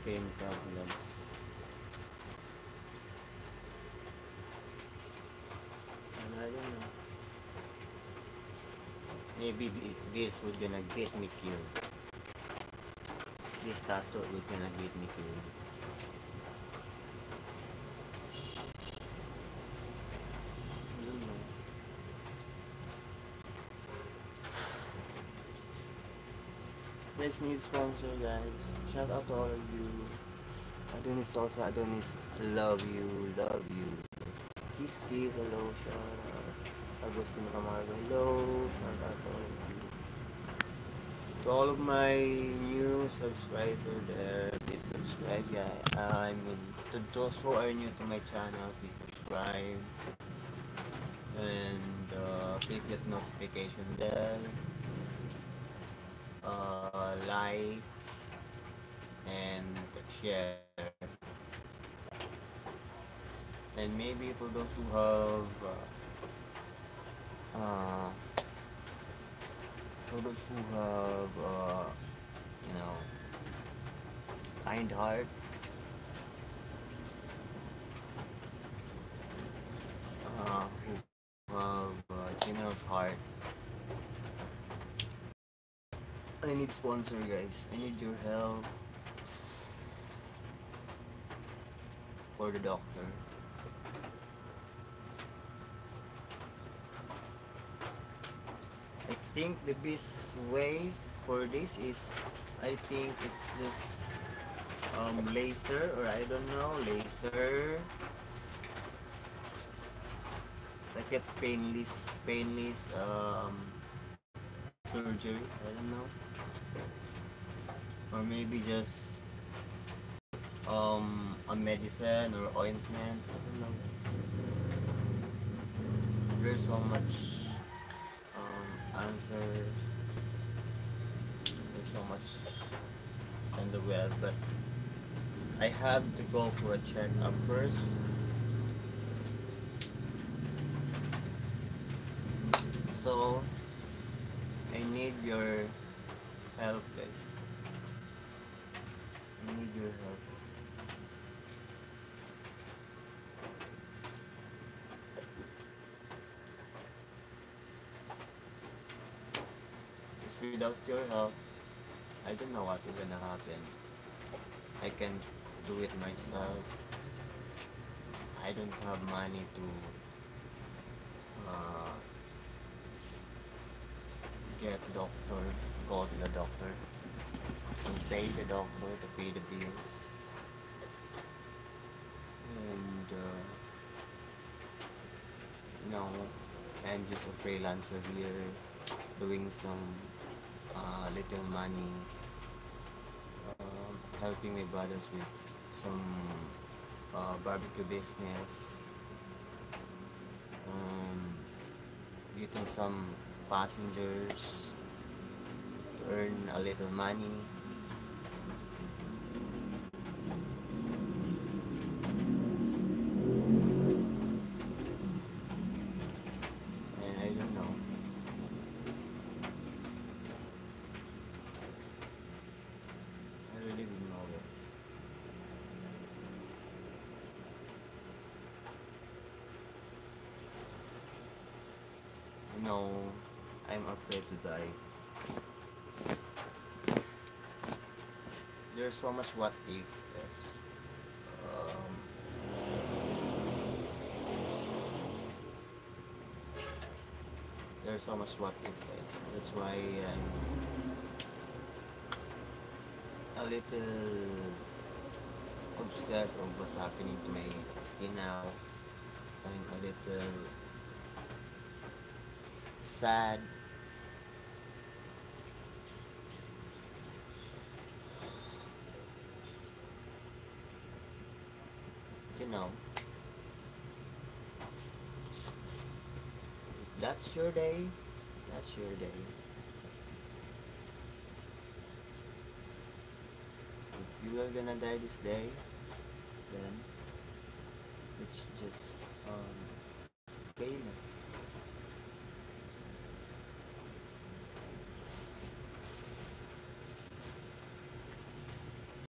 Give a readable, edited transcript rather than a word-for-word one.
skin problems. And I don't know. Maybe this would gonna get me killed. This tattoo would gonna get me killed. I don't know. Let's need sponsor, guys. Shout out to all of you. Adonis also, Adonis, love you, love you. Kiss kiss, hello, shout out. Agustin Camargo, hello, shout out to all of you. To all of my new subscribers there, please subscribe, yeah. I mean, to those who are new to my channel, please subscribe. And click that notification bell. Like and share. And maybe for those who have uh, you know, kind heart, who have generous heart, I need sponsor, guys. I need your help for the doctor. I think the best way for this is, I think it's just laser, or I don't know, laser, like it's painless surgery, I don't know, or maybe just a medicine or ointment, I don't know. There's so much answers, there's so much on the web, but I have to go for a checkup first. So I need your help, guys. I need your help. Because without your help, I don't know what is gonna happen. I can't do it myself. I don't have money to uh, get doctor, go to the doctor, to pay the doctor, to pay the bills. And you know, I'm just a freelancer here, doing some little money, helping my brothers with some barbecue business, um, getting some passengers to earn a little money. And I don't know. I really don't know, guys. You know, I'm afraid to die. There's so much what if, guys. Um, there's so much what if, guys. That's why I'm a little obsessed of what's happening to my skin now. I'm a little sad. You know, if that's your day, that's your day. If you are gonna die this day, then it's just pain.